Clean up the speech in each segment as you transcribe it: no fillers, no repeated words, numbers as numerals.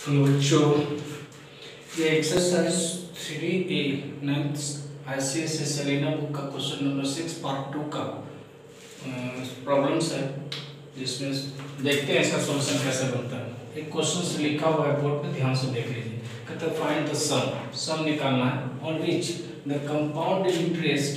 तो बच्चों ये exercise 3A 9th ICSE Selena book का क्वेश्चन नंबर 6 पार्ट 2 का प्रॉब्लम्स है, जिसमें देखते हैं इसका सॉल्यूशन कैसे बनता है। एक क्वेश्चन लिखा हुआ है बोर्ड पे, ध्यान से देख लीजिए। कहता है फाइंड द सम निकालना है on which the compound interest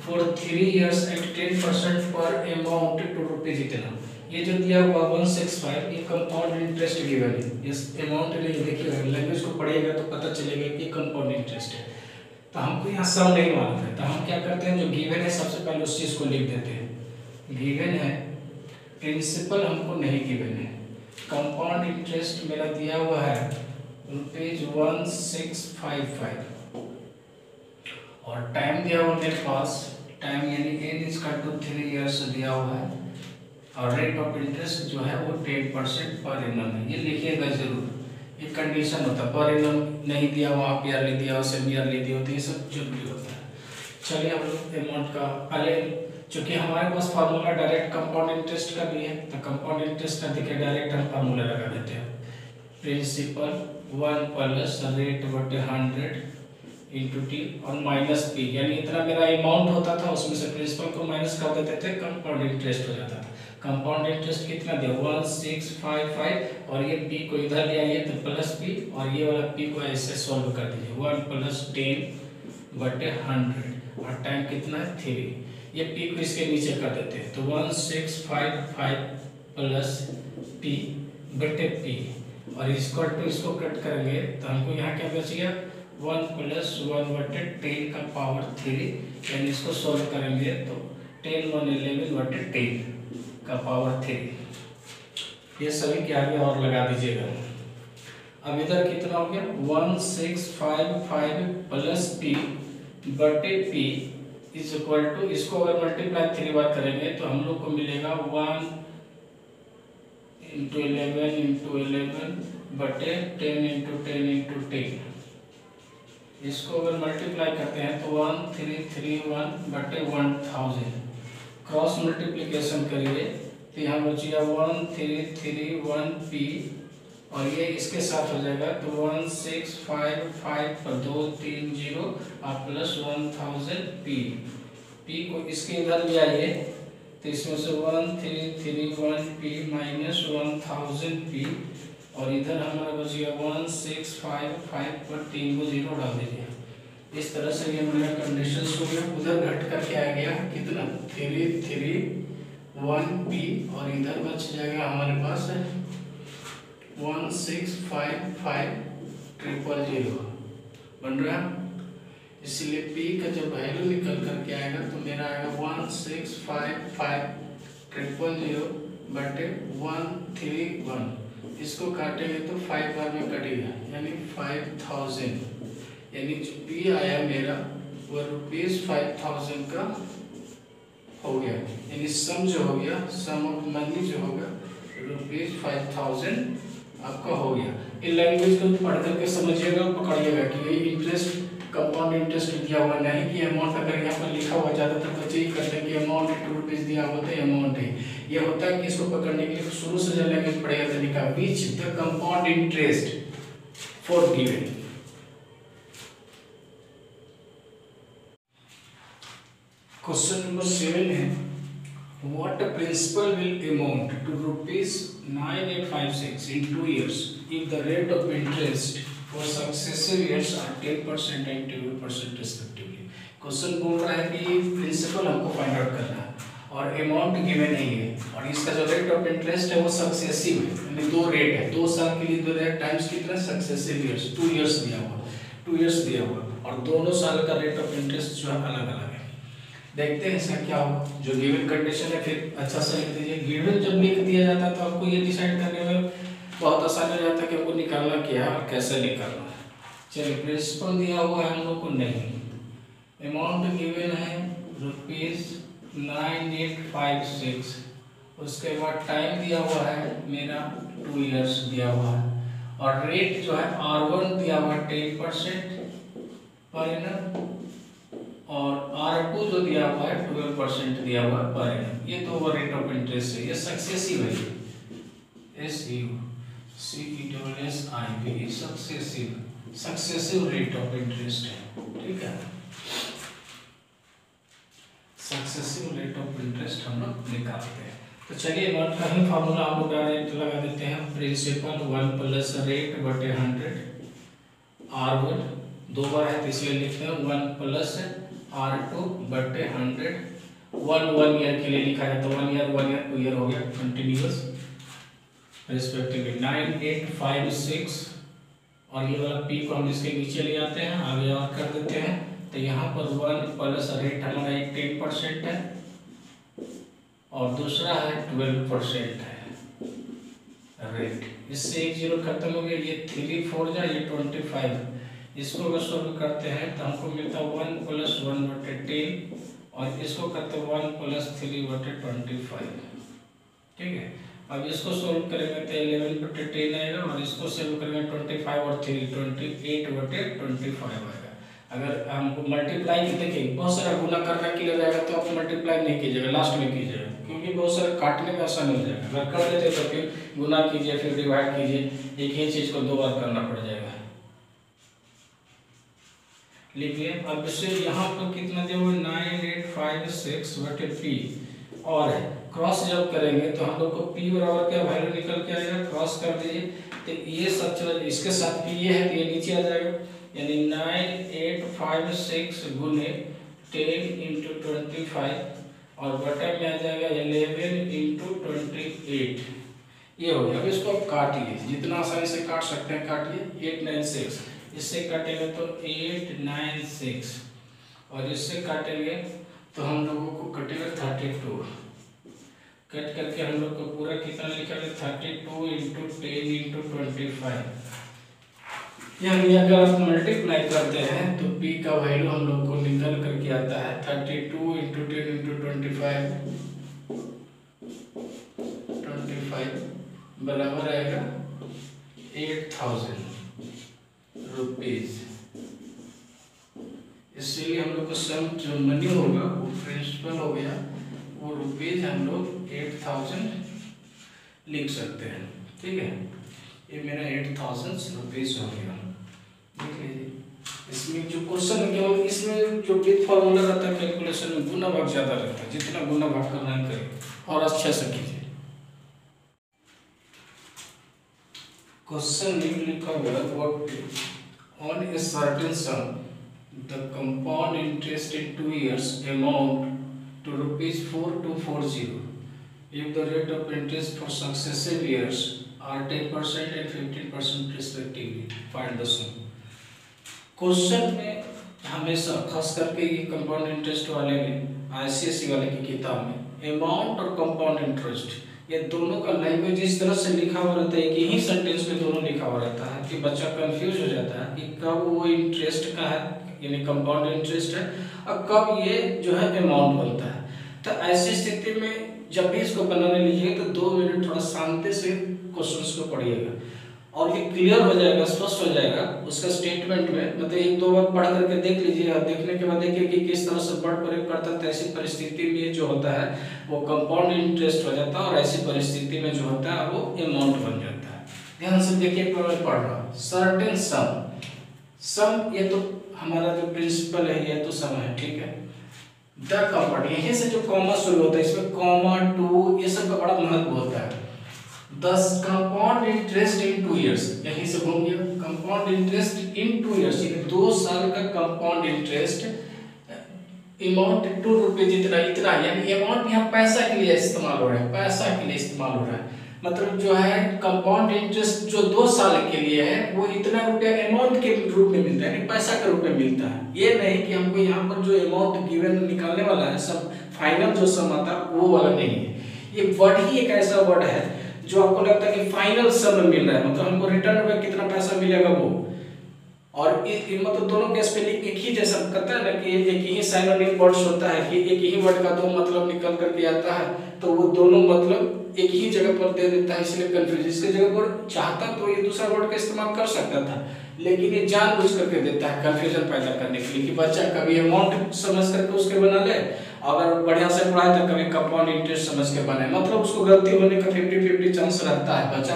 for 3 years at 10% पर अमाउंट टू रुपीज इतना। ये जो दिया हुआ 165 ये कंपाउंड इंटरेस्ट गिवन है। इस अमाउंट नहीं देखिए, लैंग्वेज को पढ़िएगा तो पता चलेगा कि कंपाउंड इंटरेस्ट है। तो हमको यहाँ सम नहीं मालूम है, तो हम क्या करते हैं, जो गिवन है सबसे पहले उस चीज को लिख देते हैं। गिवन है, प्रिंसिपल हमको नहीं गिवन है। कंपाउंड इंटरेस्ट मेरा दिया हुआ है ₹1655 और टाइम दिया हुआ मेरे पास, टाइम यानी n = 3 years दिया हुआ है, और रेट ऑफ इंटरेस्ट जो है वो 10% पर एनम है। ये लिखिएगा जरूर, एक कंडीशन होता है। पर एनम नहीं दिया हुआ, हाफ ईयरली दिया हुआ, सेमी ईयरली दिया होता है, ये सब जरूरी होता है। चलिए हम लोग अमाउंट का पहले, चूंकि हमारे पास फार्मूला डायरेक्ट कंपाउंड इंटरेस्ट का भी है, तो कंपाउंड इंटरेस्ट का देखिए डायरेक्ट हम फार्मूला लगा देते हैं। प्रिंसिपल 1 प्लस रेट बटे 100 इंटू टी और माइनस पी, यानी इतना मेरा अमाउंट होता था, उसमें से प्रिंसिपल को माइनस कर देते थे, कंपाउंड इंटरेस्ट हो जाता था। कंपाउंड इंटरेस्ट कितना दिया 1655, और ये पी को इधर ले आइए तो प्लस पी, और ये वाला पी को ऐसे सॉल्व कर दीजिए। 1 + 10 बटे 100 और टाइम कितना है 3। ये पी को इसके नीचे कर देते हैं, तो 1655 प्लस पी बटे पी, और इसको कट करेंगे तो हमको यहाँ क्या बच गया 1 + 1 बटे 10 का पावर 3, यानी इसको सॉल्व करेंगे तो 10 × 1 = 11 बटे 10 का पावर 3। ये सभी के आगे और लगा दीजिएगा। अब इधर कितना हो गया 1655 प्लस पी बटे पी इज इक्वल टू, इसको अगर मल्टीप्लाई 3 बार करेंगे तो हम लोग को मिलेगा 1 × 11 × 11 बटे 10 × 10 × 10। इसको अगर मल्टीप्लाई करते हैं तो 1331 बटे 1000। क्रॉस मल्टीप्लिकेशन करिए तो यहाँ बचिएगा 1331 पी, और ये इसके साथ हो जाएगा तो 1655 पर 2 3 0 और प्लस 1000 पी। पी को इसके इधर ले आइए तो इसमें से 1331 पी माइनस 1000 पी, और इधर हमारा बचिएगा 1655 पर 3 को 0 डाल दीजिए। इस तरह से ये मेरा कंडीशन हो गया। उधर घट करके आ गया कितना 331 पी, और इधर बच जाएगा हमारे पास 1655 000 बन रहा है। इसलिए पी का जब वैल्यू निकल करके आएगा तो मेरा आएगा 1655 000 बटे 131। इसको काटेंगे तो 5 बार में कटेगा, यानी 5000, यानी जो पी आया मेरा वो ₹5000 का हो गया। यानी सम जो हो गया, सम ऑफ मनी जो होगा ₹5000 आपका हो गया। इन लैंग्वेज को पढ़ करके समझिएगा, पकड़िएगा कि ये इंटरेस्ट कंपाउंड इंटरेस्ट दिया हुआ नहीं कि अमाउंट अगर यहाँ पर लिखा हुआ, ज़्यादातर बच्चे ही करते हैं कि अमाउंट ₹2 दिया हुआ तो अमाउंट है। ये होता है कि इसको पकड़ने के लिए शुरू से जो लैंग्वेज पढ़ेगा तरीका, which the compound interest for given. Question number 7 है, what principal will amount to ₹9856 in 2 years if the rate of interest for successive years are 10% and 12% respectively। Question बोल रहा है कि प्रिंसिपल हमको फाइंड आउट करना है और अमाउंट गिवन नहीं है, और इसका जो रेट ऑफ इंटरेस्ट है वो सक्सेसिव है, यानी 2 रेट है, 2 साल के लिए 2 रेट टाइम्स कितना सक्सेसिव ईयर्स, 2 years दिया हुआ, 2 years दिया हुआ, और दोनों साल का रेट ऑफ इंटरेस्ट जो है अलग अलग है। देखते हैं इसका क्या होगा। जो गिवन कंडीशन है फिर अच्छा से लिख दीजिए। गिवन जब लिख दिया जाता है तो आपको ये डिसाइड करने में बहुत आसानी हो जाता है कि हमको निकालना क्या है और कैसे निकालना है। चलिए, प्रिंसिपल दिया हुआ है हम लोग को नहीं, अमाउंट गिवन है ₹9856, उसके बाद टाइम दिया हुआ है मेरा 2 years दिया हुआ है, और रेट जो है R1 दिया हुआ है 10% पर एनम, और R2 जो दिया हुआ है 12% दिया हुआ है पर एनम। ये तो रेट ऑफ इंटरेस्ट है, ये सक्सेसिव है, SU CESSIV successive rate of interest है, ठीक है। सक्सेसिव रेट ऑफ इंटरेस्ट हम लोग निकालते हैं। तो चलिए नोट का ही फार्मूला हम लोग डायरेक्ट लगा देते हैं। प्रिंसिपल 1 प्लस रेट बटे 100 R1 दो बार है तो इसलिए लिखते हैं 1 प्लस R2 बटे 100। 1 ईयर के लिए लिखा है तो 1 ईयर 2 ईयर हो गया कंटिन्यूअस रिस्पेक्टिवली 9856। और ये वाला पी को हम इसके नीचे ले आते हैं, आगे और कर देते हैं। तो यहाँ पर 1 प्लस रेट हमारा एक 10% है और दूसरा है 12% है रेट। इससे एक जीरो खत्म हो गया, ये 3 4 जा ये 25। इसको अगर सोल्व करते हैं तो हमको मिलता है 1 प्लस 1 बटे 10 और इसको करते हैं 1 प्लस 3 बटे 25, ठीक है। अब इसको सोल्व करेंगे तो 11 बटे 10 आएगा और इसको सोल्व करेंगे 25 और 3 28 बटे 25 आएगा। अगर हमको मल्टीप्लाई की देखिए बहुत सारा गुना करने के लिए रहेगा तो आप मल्टीप्लाई नहीं कीजिएगा, लास्ट में कीजिएगा, क्योंकि बहुत सारे काटने में आसान हो जाएगा। अगर कर लेते तो फिर गुना कीजिए फिर डिवाइड कीजिए, एक ही चीज़ को 2 बार करना पड़ जाएगा। लिखिए अब इससे यहाँ पर कितना दिया हुआ 9856 बटे पी और क्रॉस जब करेंगे तो हम लोग को पी बराबर क्या वैल्यू निकल के आएगा, क्रॉस कर दीजिए तो ये सब चलो इसके साथ पी ये है तो ये नीचे आ जाएगा, यानी 9856 गुने 10 इंटू 25 और बटे में आ जाएगा 11 इंटू 28। ये हो गया। अब इसको आप काटिए, जितना आसानी से काट सकते हैं काटिए। 896 इससे काटेंगे तो 896 और इससे काटेंगे तो हम लोगों को कटेगा 32। कट करके हम लोग को पूरा कितना लिखेंगे 32 इंटू 10 इंटू 25। यानी अगर आप मल्टीप्लाई करते हैं तो p का वैल्यू हम लोग को निकल करके आता है 32 इंटू 10 इंटू 25 बराबर आएगा 8000 रुपीज। इसलिए हम लोग को सम जो मनी होगा वो प्रिंसिपल हो गया, वो रुपीज हम लोग 8000 लिख सकते हैं, ठीक है। ये मेरा 8000 रुपीज हो गया, देख लीजिए। इसमें जो क्वेश्चन केवल इसमें जो विद फॉर्मूला रहता है कैलकुलेशन में गुना भाग ज्यादा रहता है, जितना गुना भाग करना है करें और अच्छे से कीजिए। क्वेश्चन में लिखा हुआ है what on a certain some the compound interest in 2 years amount to ₹4240 if the rate of interest for successive years are 10% and 15% respectively. Find the sum. Question में हमेशा खास करके ये कंपाउंड इंटरेस्ट वाले में आईसीएसई वाले की किताब में अमाउंट और कंपाउंड इंटरेस्ट ये दोनों का लैंग्वेज इस तरह से लिखा हुआ रहता है कि यही सेंटेंस में दोनों लिखा हुआ रहता है कि बच्चा कंफ्यूज हो जाता है कि कब वो इंटरेस्ट का है यानी कंपाउंड इंटरेस्ट है और कब ये जो है अमाउंट बनता है। तो ऐसी स्थिति में जब भी इसको बनाने लीजिएगा तो 2 मिनट थोड़ा शांति से क्वेश्चंस को पढ़िएगा और ये क्लियर हो जाएगा, स्पष्ट हो जाएगा उसका स्टेटमेंट में। मतलब 1-2 बार पढ़ करके देख लीजिए और देखने के बाद देखिए कि किस तरह से वर्ड प्रयोग करता है। तो ऐसी परिस्थिति में जो होता है वो कंपाउंड इंटरेस्ट हो जाता है और ऐसी परिस्थिति में जो होता है वो अमाउंट बन जाता है। ध्यान से देखिए मैं पढ़ रहा हूँ। सर्टेन सम ये तो हमारा जो प्रिंसिपल है ये तो सम है, ठीक है। द कंपाउंड यहीं से जो कॉमा शुरू होता है इसमें कॉमा टू ये सब का बड़ा महत्व होता है। दस कंपाउंड इंटरेस्ट इन 2 years यहीं से घूम गया। कंपाउंड इंटरेस्ट इन 2 years यानी 2 साल का कंपाउंड इंटरेस्ट अमाउंट ₹2 इतना यानी अमाउंट यहाँ पैसा के लिए इस्तेमाल हो रहा है, पैसा के लिए इस्तेमाल हो रहा है। मतलब जो है कंपाउंड इंटरेस्ट जो 2 साल के लिए है वो इतना रुपया अमाउंट के रूप में मिलता है, यानी पैसा के रूप में मिलता है। ये नहीं कि हमको यहाँ पर जो अमाउंट गिवन निकालने वाला है सब फाइनल जो सम आता है वो वाला नहीं है। ये वर्ड ही एक ऐसा वर्ड है जो आपको लगता है कि फाइनल सम में मिल रहा है, मतलब हमको रिटर्न में कितना पैसा मिलेगा वो। और मतलब दोनों के स्पेलिंग एक ही जैसा करता है ना कि एक ही सिनोनिम वर्ड्स होता है कि एक ही वर्ड का 2 मतलब निकल करके आता है तो वो दोनों मतलब एक ही जगह पर दे देता है, इसलिए कंफ्यूज। इसके जगह पर चाहता तो ये दूसरा वर्ड का इस्तेमाल कर सकता था लेकिन ये जानबूझ करके देता है कंफ्यूजन पैदा करने के लिए कि बच्चा कभी अमाउंट समझ करके उसके बना ले, अगर बढ़िया से पढ़ाए तो कभी कंपाउंड इंटरेस्ट समझ के बनाए। मतलब उसको गलती होने का 50-50 चांस रहता है, बच्चा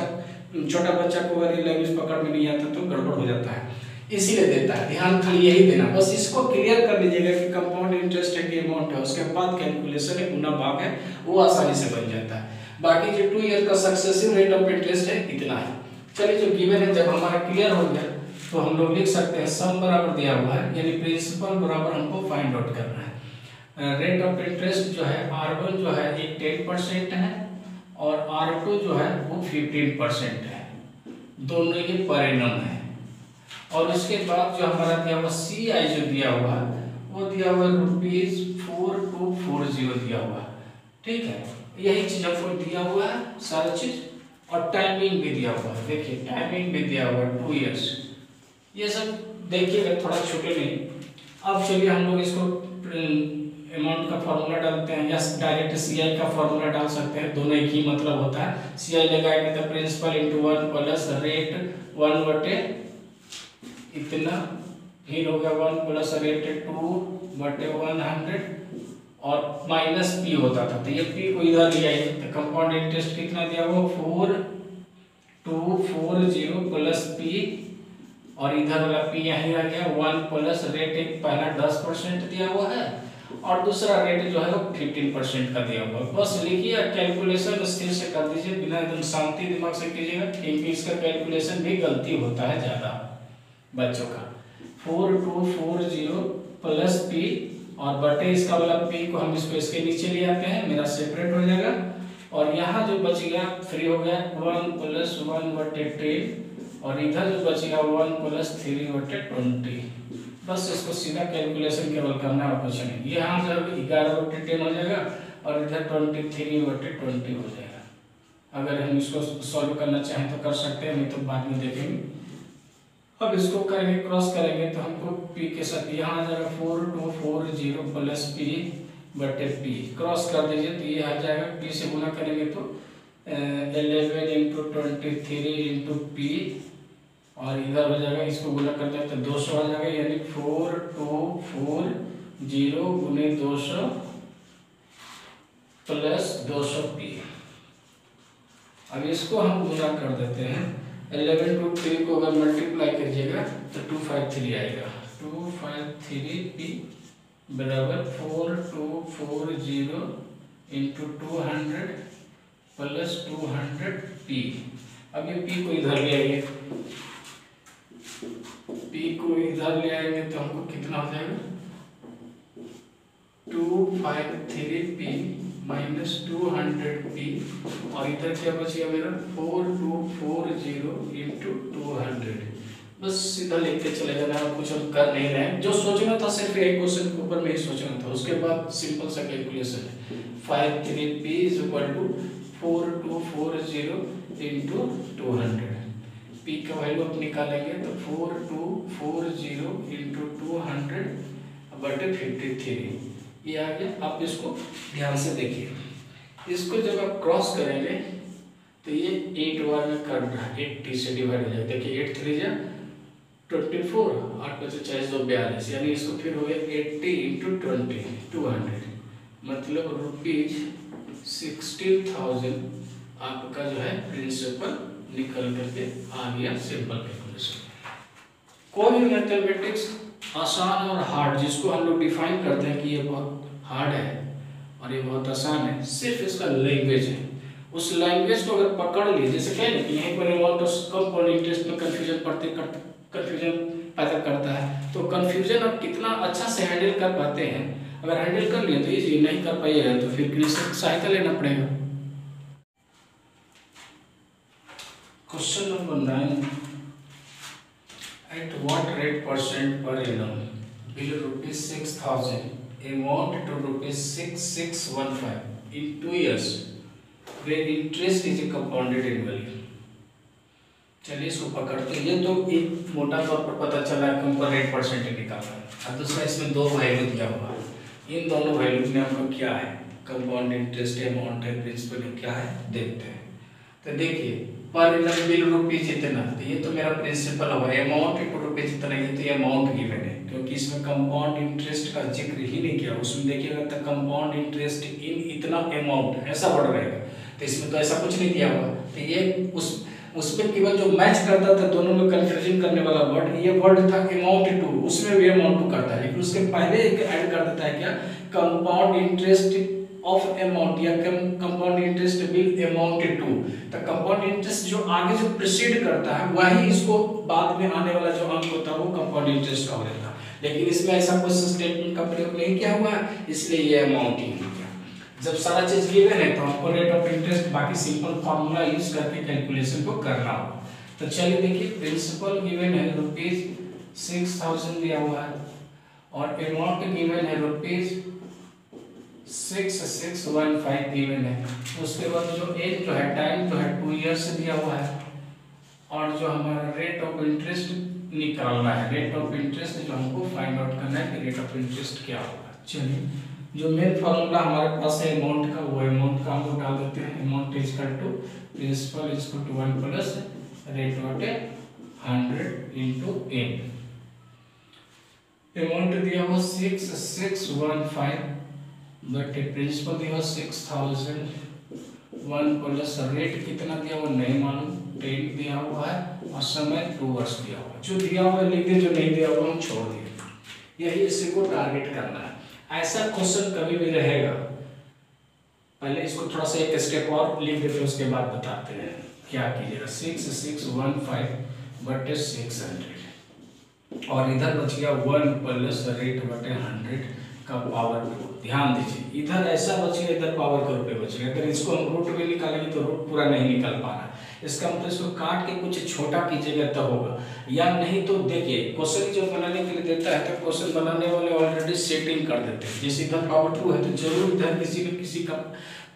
छोटा बच्चा को अगर ये लैंग्वेज पकड़ में नहीं आता तो गड़बड़ हो जाता है, इसीलिए देता है। ध्यान खाली यही देना, बस इसको क्लियर कर लीजिएगा कि कंपाउंड इंटरेस्ट है कि अमाउंट है, उसके बाद कैलकुलेशन है, गुना भाग है, वो आसानी से बन जाता है। बाकी जो 2 ईयर का सक्सेसिव रेट ऑफ इंटरेस्ट है इतना है। चलिए जो गिवन है जब हमारा क्लियर हो गया तो हम लोग लिख सकते हैं सम बराबर दिया हुआ है, यानी प्रिंसिपल बराबर हमको फाइंड आउट करना है। रेट ऑफ इंटरेस्ट जो है R1 जो है एक 10% है और R2 जो है वो 15% है, दोनों ये पर एनम है। और उसके बाद जो हमारा दिया हुआ CI जो दिया हुआ है वो दिया हुआ ₹4240 दिया हुआ है, ठीक है। यही चीज हमको दिया हुआ है सारा चीज, और टाइमिंग भी दिया हुआ है, देखिए टाइमिंग भी दिया हुआ है 2 इयर्स। ये सब देखिएगा थोड़ा छोटे नहीं। अब चलिए हम लोग इसको अमाउंट का फॉर्मूला डालते हैं, या डायरेक्ट CI का फॉर्मूला डाल सकते हैं, दोनों एक ही मतलब होता है। CI लगाएंगे तो प्रिंसिपल इंटू 1 प्लस रेट 1 बटे इतना, फिर हो गया 1 प्लस रेट 2 बटे 100 और माइनस P होता था, तो ये P को इधर ले आइए तो कंपाउंड इंटरेस्ट कितना दिया हुआ 4240 प्लस P, और इधर वाला P यहीं रह गया 1 प्लस रेट, एक पहला 10% दिया हुआ है और दूसरा रेट जो है वो 15% का दिया हुआ है। बस लिखिए, कैलकुलेशन स्थिर से कर दीजिए, बिना एकदम शांति दिमाग से कीजिएगा, क्योंकि इसका कैलकुलेशन भी गलती होता है ज़्यादा बच्चों का। 4240 प्लस P और बटे इसका वाला P को हम इसके नीचे ले आते हैं, मेरा सेपरेट हो जाएगा, और यहाँ जो बच गया फ्री हो गया 1 प्लस 1 बटे 10, और इधर जो बच गया 1 प्लस 3 बटे 20। बस इसको सीधा कैलकुलेशन केवल करना है, कुछ नहीं। यहाँ जो 11 बटे 10 हो जाएगा और इधर 23 बटे 20 हो जाएगा। अगर हम इसको सॉल्व करना चाहें तो कर सकते हैं, नहीं तो बाद में देखेंगे। अब इसको करेंगे, क्रॉस करेंगे तो हमको P के साथ यहाँ आ जाएगा 4240 प्लस P बटे P, क्रॉस कर दीजिए तो ये आ जाएगा, P से गुना करेंगे तो 11 इंटू 23 इंटू P, और इधर हो जाएगा, इसको गुना कर दें तो 200 आ जाएगा, यानी 4240 गुने 200 प्लस 200P। अब इसको हम गुना कर देते हैं, 11 टू 3 को अगर मल्टीप्लाई करिएगा तो 253 आएगा, 253P बराबर 4240 इंटू 200 प्लस 200P। अब ये P को इधर ले आइए, P को इधर ले आएंगे तो हमको कितना हो जाएगा 253P माइनस 200P, और इधर क्या बचेगा मेरा 4240 इंटू 200। बस सीधा लिखते चले जाना, कुछ हम कर नहीं रहे हैं। जो सोचना था सिर्फ एक क्वेश्चन के ऊपर में ही सोचना था, उसके बाद सिंपल सा कैलकुलेशन है। 53P is equal to 4240 into 200। P का वैल्यू आप निकालेंगे तो 4240 इंटू 200 बटे 53, ये आ गया। आप इसको ध्यान से देखिए, इसको जब आप क्रॉस करेंगे तो ये 8 बार में कर रहा है, 80 से डिवाइड हो जाएगा। देखिए 8 3 जा 24, 8 5 40 2 42, यानी इसको फिर हो गया 80 इंटू 20 200, मतलब ₹16,000 आपका जो है प्रिंसिपल निकल करके आ गया। Simple calculation. कोई भी मैथमेटिक्स आसान और हार्ड, जिसको हम लोग डिफाइन करते हैं कि ये बहुत हार्ड है और ये बहुत आसान है, सिर्फ इसका लैंग्वेज है। उस लैंग्वेज को अगर पकड़ लिए, जैसे कहें कि यहीं पर अमाउंट ऑफ कंपाउंड इंटरेस्ट में कंफ्यूजन पैदा करता है, तो कंफ्यूजन आप कितना अच्छा से हैंडल कर पाते हैं। अगर हैंडल कर लिए तो इजी, नहीं कर पाइएगा तो फिर किसी से सहायता लेना पड़ेगा। Question number 9, at what rate % per annum will ₹6,000 amount to ₹6,615 in 2 years where interest is compounded annually? चलिए इसको पकड़ते हैं। ये तो एक मोटा तौर पर पता चला है, कंपाउंड रेट परसेंट निकालना है, और दूसरा इसमें 2 वैल्यू दिया हुआ है। इन दोनों वैल्यू में हमको क्या है, कंपाउंड इंटरेस्ट अमाउंट है, प्रिंसिपल क्या है, देखते हैं। तो देखिए पर एनम बिल रुपीज इतना, तो ये तो मेरा प्रिंसिपल होगा, अमाउंट इक्वल रुपीज इतना, ये तो ये अमाउंट गिवन है, क्योंकि इसमें कंपाउंड इंटरेस्ट का जिक्र ही नहीं किया। उसमें देखिएगा तो कंपाउंड इंटरेस्ट इन इतना अमाउंट ऐसा वर्ड रहेगा, तो इसमें तो ऐसा कुछ नहीं दिया हुआ। तो ये उस उसमें केवल जो मैच करता था दोनों में कंफ्यूजन करने वाला वर्ड, ये वर्ड था अमाउंट टू, उसमें भी अमाउंट टू करता है, लेकिन उसके पहले एक ऐड कर देता है क्या, कंपाउंड इंटरेस्ट ऑफ अमाउंट या compound interest will amount to. तो कंपाउंड इंटरेस्ट जो आगे जो प्रीसीड करता है वही इसको बाद में आने वाला जो अंक होता है वो कंपाउंड इंटरेस्ट का हो जाता है, लेकिन इसमें ऐसा कुछ स्टेटमेंट का प्रयोग नहीं किया हुआ है, इसलिए ये अमाउंट ही हो गया। जब सारा चीज गिवन है तो हमको रेट ऑफ इंटरेस्ट बाकी सिंपल फार्मूला यूज करके कैलकुलेशन को करना होगा। तो चलिए देखिए, प्रिंसिपल गिवन है ₹6000 दिया हुआ है और अमाउंट गिवन है ₹6615 गिवन है। उसके बाद जो एज जो है, टाइम जो है 2 ईयर्स दिया हुआ है और जो हमारा रेट ऑफ इंटरेस्ट निकालना है, रेट ऑफ इंटरेस्ट जो हमको फाइंड आउट करना है कि रेट ऑफ इंटरेस्ट क्या होगा। चलिए, जो मेन फार्मूला हमारे पास है अमाउंट का, वो अमाउंट का हम लोग डाल देते हैं। Amount is equal to principal is equal to 1 plus rate बटे 100 इनटू n। अमाउंट दिया हुआ 6615 बटे प्रिंसिपल दिया हुआ 6000, 1 प्लस रेट कितना दिया हुआ नहीं मालूम, 10 दिया हुआ है और समय 2 वर्ष दिया हुआ है। जो दिया हुआ लिख दे, जो नहीं दिया हुआ हम छोड़ दिए। यही इसी को टारगेट करना है। ऐसा क्वेश्चन कभी भी रहेगा, पहले इसको थोड़ा सा एक स्टेप और लिख देते हैं, उसके बाद बताते हैं क्या कीजिएगा। 6615 बटे 600 और इधर बच गया 1 प्लस रेट बटे 100 का पावर। ध्यान दीजिए, इधर ऐसा बच गया, इधर पावर का रूप में बच गया। अगर इसको हम रूट में निकालेंगे तो रूट पूरा नहीं निकल पाना, इसका मतलब इसको काट के कुछ छोटा कीजिएगा तब होगा, या नहीं तो देखिए क्वेश्चन जो बनाने के लिए देता है तो क्वेश्चन बनाने वाले ऑलरेडी सेटिंग कर देते हैं। जैसे इधर पावर 2 है तो जरूर इधर किसी न किसी का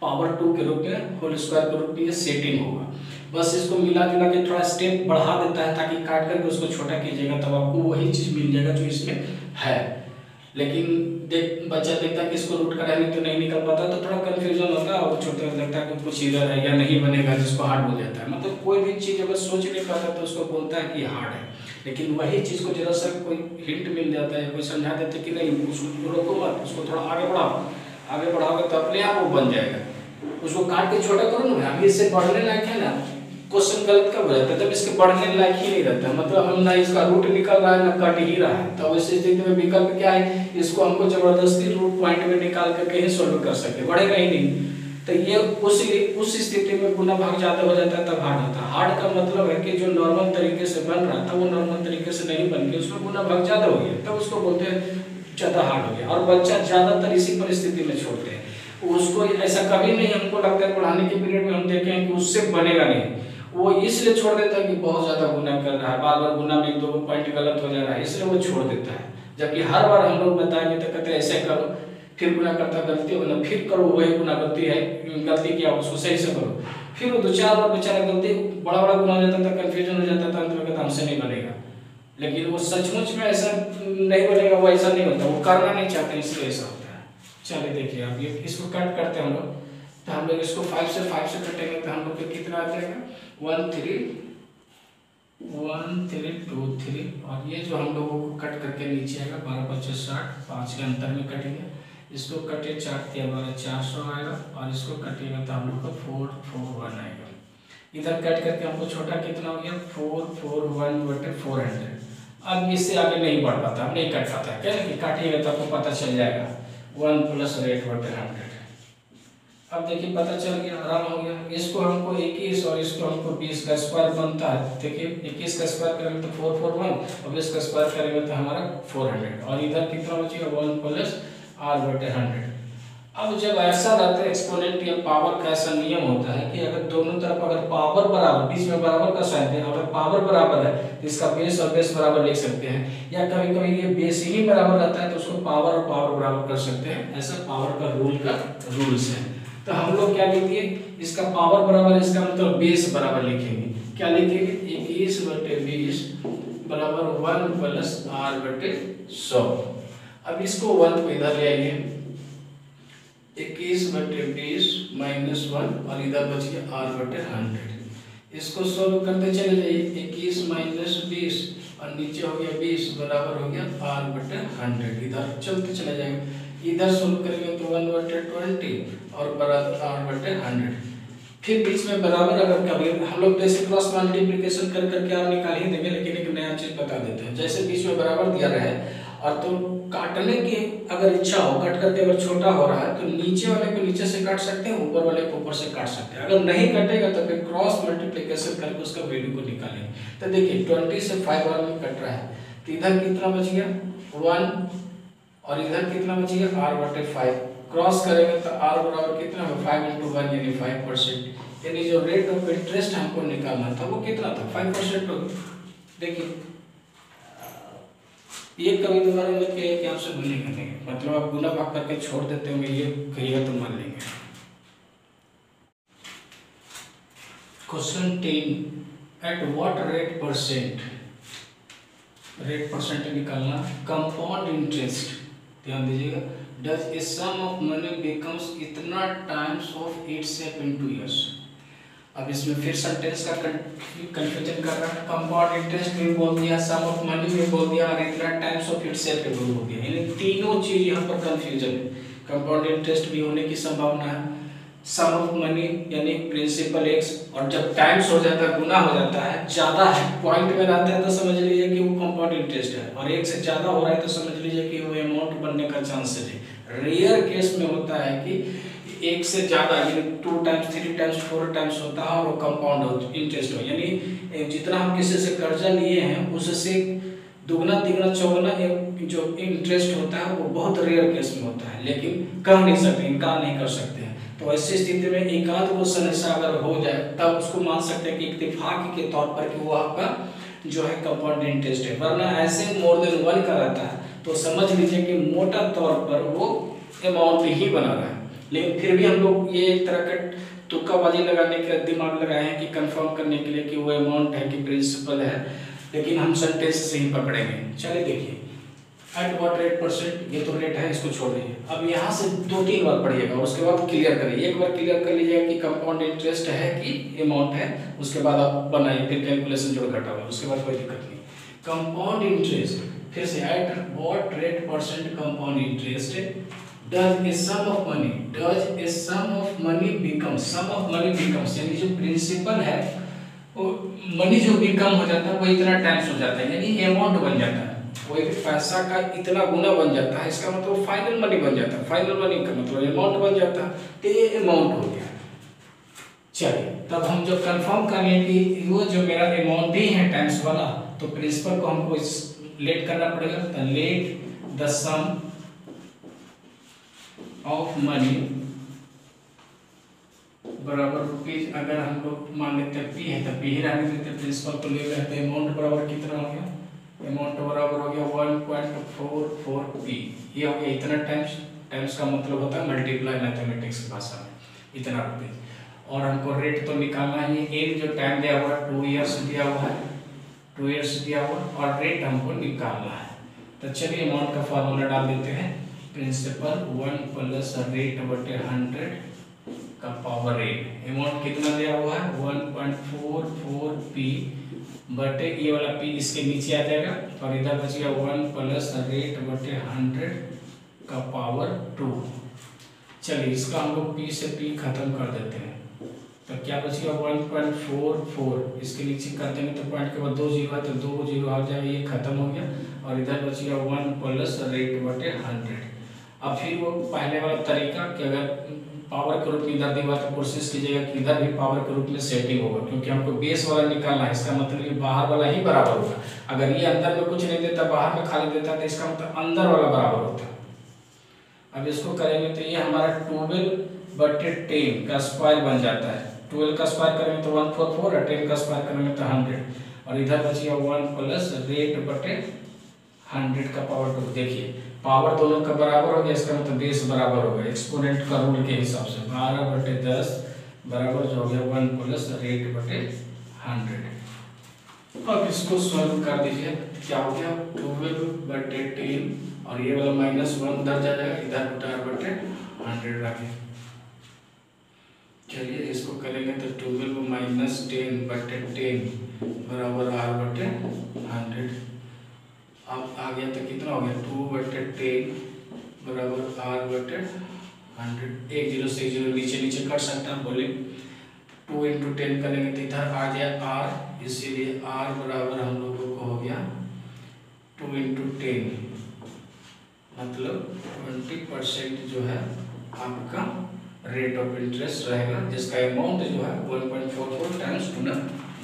पावर 2 के रूप में, होल स्क्वायर के रूप में ये सेटिंग होगा। बस इसको मिला जुला के थोड़ा स्टेप बढ़ा देता है ताकि काट करके उसको छोटा कीजिएगा तब आपको वही चीज मिल जाएगा जो इसमें है। लेकिन बच्चा देखता है कि इसको रूट कराएंगे तो नहीं निकल पाता, तो थोड़ा कंफ्यूजन होता है और छोटा लगता है कि कुछ इधर है या नहीं बनेगा, जिसको हार्ड बोल जाता है। मतलब कोई भी चीज अगर सोच नहीं पाता तो उसको बोलता है कि हार्ड है, लेकिन वही चीज को जरा सा कोई हिंट मिल जाता है, कोई समझा देता है कि नहीं उसको रोको मत, उसको थोड़ा आगे बढ़ाओ, आगे बढ़ाओगे तो अपने आप वो बन जाएगा। उसको काट के छोटा करो ना, अभी इससे बढ़ने लायक है ना, क्वेश्चन गलत कब हो जाता है जब इसके बढ़ने लायक ही नहीं रहता, मतलब हम ना इसका रूट निकल रहा है ना कट ही रहा है। तो इस स्थिति में विकल्प क्या है, इसको हमको जबरदस्ती रूट पॉइंट में निकाल करके ही सोल्व कर सके, बढ़ेगा ही नहीं। तो ये उस स्थिति में गुना भाग ज्यादा हो जाता है तब हार्ड होता है। हार्ड का मतलब है कि जो नॉर्मल तरीके से बन रहा था वो नॉर्मल तरीके से नहीं बन के उसमें गुना भाग ज्यादा हो गया, तब उसको बोलते हैं ज्यादा हार्ड हो गया। और बच्चा ज्यादातर इसी परिस्थिति में छोड़ते हैं, उसको ऐसा कभी नहीं हमको लगता है पढ़ाने के पीरियड में हम देखें कि उससे बनेगा नहीं, वो इसलिए छोड़ देता है कि बहुत ज्यादा गुना कर रहा है, बार बार गुना में 1-2 पॉइंट गलत हो जा रहा है, इसलिए वो छोड़ देता है। जबकि हर बार हम लोग बताएंगे तो कहते हैं ऐसे करो, फिर गुना करता गलती हो, फिर करो वही गुना, गलती किया उसको सही से करो, फिर वो 2-4 बार बेचारा गलती बड़ा गुना हो जाता था, कंफ्यूजन हो जाता था, अंत में कहता हमसे नहीं बनेगा। लेकिन वो सचमुच में ऐसा नहीं बनेगा, वो ऐसा नहीं होता, वो करना नहीं चाहते इसलिए ऐसा होता है। चलिए देखिए, अब ये इसको कट करते हैं हम लोग, तो हम लोग इसको 5 से कटेंगे तो हम लोग को कितना आ जाएगा 1 3 1 3 2 3, और ये जो हम लोगों को कट करके नीचे आएगा 12 25 60, 5 के अंतर में कटेंगे। इसको कटे 4 के 12 400 आएगा, और इसको कटेगा तो हम लोग को 441 आएगा। इधर कट करके हमको छोटा कितना हो गया 441 बटे 400। अब इससे आगे नहीं बढ़ पाता, अब नहीं कट पाता है, क्या कि काटिएगा तो आपको पता चल जाएगा 1 प्लस रेट बटे 100। अब देखिए पता चल गया, आराम हो गया। इसको हमको 21 और इसको हमको 20 का स्क्वायर बनता है। देखिए 21 का स्क्वायर करेंगे तो 441 और 20 का स्क्वायर करेंगे तो हमारा 400, और इधर कितना बचेगा 1 प्लस r बटे 100। अब जब ऐसा रहता है एक्सपोनेंट या पावर का ऐसा नियम होता है कि अगर दोनों तरफ अगर पावर बराबर, बीच में बराबर का साइन है, अगर पावर बराबर है तो इसका बेस और बेस बराबर लिख सकते हैं, या कभी कभी ये बेस ही बराबर रहता है तो उसको पावर और पावर बराबर कर सकते हैं। ऐसा पावर का रूल्स है। तो हम लोग क्या लिखेंगे, इसका पावर बराबर, इसका मतलब बेस बराबर लिखेंगे। क्या लिखेंगे 21 बटे 20 बराबर 1 प्लस r बटे 100। अब इसको 1 को इधर ले आइए, 21 बटे 20 माइनस 1 और इधर बच गया r बटे 100। इसको सोल्व करते चले जाइए, 21 माइनस 20 और नीचे हो गया 20 बराबर हो गया r बटे 100। इधर चलते चले जाएंगे, इधर सोल्व करेंगे तो 1 बटे 20 और बराबर r बटे 100। फिर बीच में बराबर अगर कभी हम लोग जैसे क्रॉस मल्टीप्लिकेशन कर करके और निकाल ही देंगे, लेकिन एक नया चीज बता देते हैं। जैसे बीच में बराबर दिया रहे और तो काटने की अगर इच्छा हो, कट करके अगर छोटा हो रहा है तो नीचे वाले को नीचे से काट सकते हैं, ऊपर वाले को ऊपर से काट सकते हैं। अगर नहीं कटेगा तो फिर क्रॉस मल्टीप्लिकेशन करके उसका वैल्यू को निकालेंगे। तो देखिए 20 से 5 और में कट रहा है तो इधर कितना बच गया 1 और इधर कितना बच गया r/5। क्रॉस करेंगे तो r बराबर कितना है 5 × 1 यानी 5%। यानी जो रेट ऑफ इंटरेस्ट हमको निकालना था वो कितना था 5% हो। देखिए ये कभी दोबारा मत कहिए कि आपसे भूलेंगे नहीं, मतलब आप गुना भाग करके छोड़ देते होंगे, ये कहिएगा तो मान लेंगे। Question 10 at what rate percent निकालना कंपाउंड इंटरेस्ट, ध्यान दीजिएगा, does a sum of money becomes इतना times of itself in 2 years। अब इसमें फिर सेंटेंस का कंफ्यूजन कर रहा है। कंपाउंड इंटरेस्ट भी बोल दिया, सम ऑफ मनी भी बोल दिया और इतना टाइम्स ऑफ इटसेल्फ भी बोल दिया, यानी तीनों चीज यहाँ पर कंफ्यूजन है। कंपाउंड इंटरेस्ट भी होने की संभावना है, सम ऑफ मनी यानी प्रिंसिपल एक्स, और जब टाइम्स हो जाता है, गुना हो जाता है, ज्यादा है, पॉइंट में रहता है तो समझ लीजिए कि वो कंपाउंड इंटरेस्ट है, और एक से ज्यादा हो रहा है तो समझ लीजिए कि वो अमाउंट बनने का चांसेस है। रेयर केस में होता है कि एक से ज्यादा यानी 2 टाइम्स 3 टाइम्स 4 टाइम्स होता है और वो कंपाउंड इंटरेस्ट हो, यानी जितना हम किसी से कर्जा लिए हैं उससे दुगना तिगुना चौगुना जो इंटरेस्ट होता है वो बहुत रेयर केस में होता है, लेकिन कह नहीं सकते, इनकार नहीं कर सकते हैं। तो ऐसी स्थिति में एकाध क्वेश्चन ऐसा अगर हो जाए तब उसको मान सकते हैं कि इत्तेफाक के तौर पर कि वो आपका जो है कंपाउंड इंटरेस्ट है, वरना ऐसे मोर देन 1 का रहता है तो समझ लीजिए कि मोटा तौर पर वो अमाउंट ही बना रहा है। लेकिन फिर भी हम लोग ये एक तरह का तुक्काबाजी लगाने के दिमाग लगाए हैं कि कंफर्म करने के लिए कि वो अमाउंट है कि प्रिंसिपल है, लेकिन हम सेंटेंस से ही पकड़ेंगे। चलिए देखिए एट व्हाट रेट परसेंट, ये तो रेट है, इसको छोड़ दीजिए। अब यहाँ से 2-3 बार पढ़िएगा और उसके बाद क्लियर करिए। एक बार क्लियर कर लीजिएगा कि कंपाउंड इंटरेस्ट है कि अमाउंट है, उसके बाद आप बनाइए फिर कैलकुलेशन जोड़ घटा हुआ, उसके बाद कोई दिक्कत नहीं। कंपाउंड इंटरेस्ट फिर से at what rate percent compound interest does a sum of money becomes, यानी जो प्रिंसिपल है वो मनी जो भी कम हो जाता है वो इतना टाइम्स हो जाता है, यानी अमाउंट बन जाता है, वो एक पैसा का इतना गुना बन जाता है, इसका मतलब फाइनल मनी बन जाता है, फाइनल मनी का मतलब अमाउंट बन जाता है, तो ये अमाउंट हो गया। चलिए तब हम जब कंफर्म कर लें कि वो जो मेरा अमाउंट ही है टाइम्स वाला, तो प्रिंसिपल को हमको लेट करना पड़ेगा, तो let the sum of money बराबर रुपीज, अगर हम लोग मान लेते हैं पी है तो पी ही रहने देते, प्रिंसिपल को ले लेते हैं। अमाउंट बराबर कितना हो गया, अमाउंट बराबर हो गया 1.44 पी, ये हो गया इतना टाइम्स, टाइम्स का मतलब होता है मल्टीप्लाई मैथमेटिक्स की भाषा में, इतना रुपीज। और हमको रेट तो निकालना है, एक जो टाइम दिया हुआ 2 years दिया हुआ है, 2 years दिया हुआ, और रेट हमको निकालना है। तो चलिए अमाउंट का फॉर्मूला डाल देते हैं, प्रिंसिपल 1 प्लस रेट बटे 100 का पावर रेट। अमाउंट कितना दिया हुआ है 1.44 पी बटे ये वाला पी इसके नीचे आ जाएगा, और इधर बच गया 1 प्लस रेट बटे 100 का पावर 2। चलिए इसका हम लोग पी से पी खत्म कर देते हैं, तो क्या बच गया 1.44, इसके नीचे कर देंगे तो पॉइंट के बाद 2 जीरो है तो 2 जीरो आ जाएगा, ये खत्म हो गया, और इधर बच गया 1 प्लस रेट बटे 100। अब फिर वो पहले वाला तरीका कि अगर पावर के रूप में इधर दिया तो कोशिश कीजिएगा कि इधर भी पावर के रूप में सेटिंग होगा, क्योंकि हमको बेस वाला निकालना है, इसका मतलब ये बाहर वाला ही बराबर होगा। अगर ये अंदर में कुछ नहीं देता, बाहर में खाली देता, तो इसका मतलब अंदर वाला बराबर होता। अब इसको करेंगे तो ये हमारा 12/10 का स्क्वायर बन जाता है, 12 का स्क्वायर करेंगे तो 144 और 10 का स्क्वायर करेंगे तो 100, और इधर बच गया 1 प्लस रेट बटे 100 का पावर 2। देखिए पावर दोनों का बराबर हो गया, इसका मतलब बेस बराबर होगा, एक्सपोनेंट का रूल के हिसाब से 12/10 बराबर जो हो गया 1 प्लस रेट बटे 100। अब इसको सॉल्व कर दीजिए, क्या हो गया 12/10 और ये वाला -1 उधर जा जाएगा, इधर 12/100 आ गया। चलिए इसको करेंगे तो 12 - 10/10 बराबर r/100। अब आ गया तो कितना हो गया 2/10 बराबर r/100। 1 0 से 0 नीचे नीचे कट सकता है, बोले 2 इंटू 10 करेंगे तो इधर आ गया R, इसीलिए R बराबर हम लोगों को हो गया 2 इंटू 10, मतलब 20% जो है आपका रेट ऑफ इंटरेस्ट रहेगा, जिसका अमाउंट जो है 1.44 टाइम्स गुना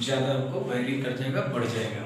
ज़्यादा आपको वैरी कर जाएगा, बढ़ जाएगा।